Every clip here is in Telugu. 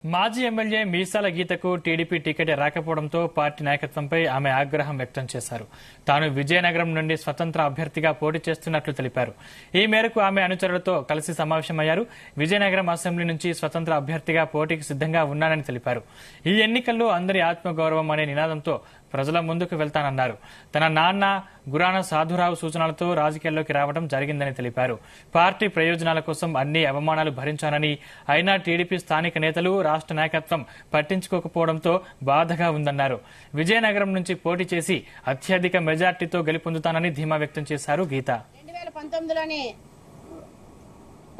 మాజీ ఎమ్మెల్యే మీసాల గీతకు టీడీపీ టికెట్ రాకపోవడంతో పార్టీ నాయకత్వంపై ఆమె ఆగ్రహం వ్యక్తం చేశారు. తాను విజయనగరం నుండి స్వతంత్ర అభ్యర్థిగా పోటీ చేస్తున్నట్లు తెలిపారు. ఈ మేరకు ఆమె అనుచరులతో కలిసి సమావేశమయ్యారు. విజయనగరం అసెంబ్లీ నుంచి స్వతంత్ర అభ్యర్థిగా పోటీకి సిద్ధంగా ఉన్నానని తెలిపారు. ఈ ఎన్నికల్లో అందరి ఆత్మగౌరవం అనే నినాదంతో ప్రజల ముందుకు వెళ్తానన్నారు. తన నాన్న గురాన సాధురావు సూచనలతో రాజకీయాల్లోకి రావడం జరిగిందని తెలిపారు. పార్టీ ప్రయోజనాల కోసం అన్ని అవమానాలు భరించానని, అయినా టీడీపీ స్థానిక నేతలు రాష్ట్ర నాయకత్వం పట్టించుకోకపోవడంతో బాధగా ఉందన్నారు. విజయనగరం నుంచి పోటీ చేసి అత్యధిక మెజార్టీతో గెలుపొందుతానని ధీమా వ్యక్తం చేశారు గీత. 2019లోని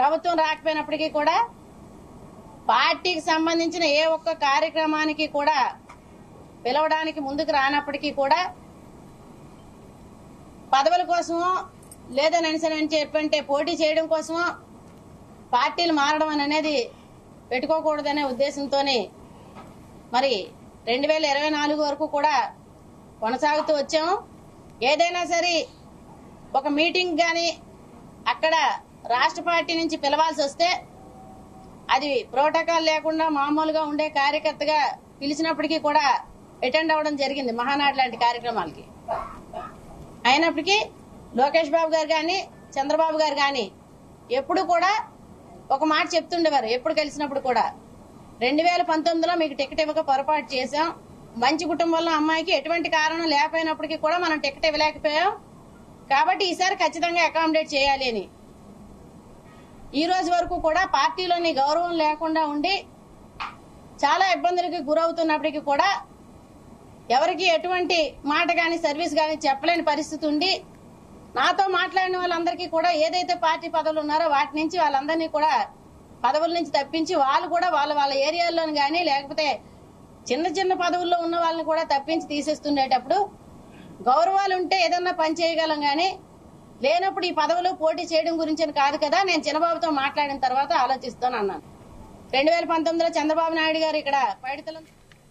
ప్రభుత్వం రాకపోయినప్పటికీ కూడా పార్టీకి సంబంధించిన ఏ ఒక్క కార్యక్రమానికి కూడా పిలవడానికి ముందుకు రానప్పటికీ కూడా పదవుల కోసమో లేదని చెప్పంటే పోటీ చేయడం కోసమో పార్టీలు మారడం అనేది పెట్టుకోకూడదనే ఉద్దేశంతోనే మరి 2024 వరకు కూడా కొనసాగుతూ వచ్చాము. ఏదైనా సరే ఒక మీటింగ్ గాని అక్కడ రాష్ట్ర పార్టీ నుంచి పిలవాల్సి వస్తే అది ప్రోటోకాల్ లేకుండా మామూలుగా ఉండే కార్యకర్తగా పిలిచినప్పటికీ కూడా అటెండ్ అవ్వడం జరిగింది మహానాడు లాంటి కార్యక్రమాలకి. అయినప్పటికీ లోకేష్ బాబు గారు గాని చంద్రబాబు గారు గాని ఎప్పుడు కూడా ఒక మాట చెప్తుండేవారు. ఎప్పుడు కలిసినప్పుడు కూడా 2019లో మీకు టికెట్ ఇవ్వక పొరపాటు చేశాం, మంచి కుటుంబంలో అమ్మాయికి ఎటువంటి కారణం లేకపోయినప్పటికీ కూడా మనం టికెట్ ఇవ్వలేకపోయాం, కాబట్టి ఈసారి ఖచ్చితంగా అకామిడేట్ చేయాలి అని. ఈ రోజు వరకు కూడా పార్టీలోని గౌరవం లేకుండా ఉండి చాలా ఇబ్బందులకి గురవుతున్నప్పటికీ కూడా ఎవరికి ఎటువంటి మాట గాని సర్వీస్ గాని చెప్పలేని పరిస్థితి ఉండి నాతో మాట్లాడిన వాళ్ళందరికీ కూడా ఏదైతే పార్టీ పదవులు ఉన్నారో వాటి నుంచి వాళ్ళందరినీ కూడా పదవుల నుంచి తప్పించి వాళ్ళు కూడా వాళ్ళ ఏరియాల్లోని గానీ లేకపోతే చిన్న చిన్న పదవుల్లో ఉన్న వాళ్ళని కూడా తప్పించి తీసేస్తుండేటప్పుడు గౌరవాలు ఉంటే ఏదన్నా పని చేయగలం గానీ లేనప్పుడు ఈ పదవులు పోటీ చేయడం గురించి కాదు కదా, నేను చిన్నబాబుతో మాట్లాడిన తర్వాత ఆలోచిస్తాను అన్నాను. 2019లో చంద్రబాబు నాయుడు గారు ఇక్కడ పైడితలం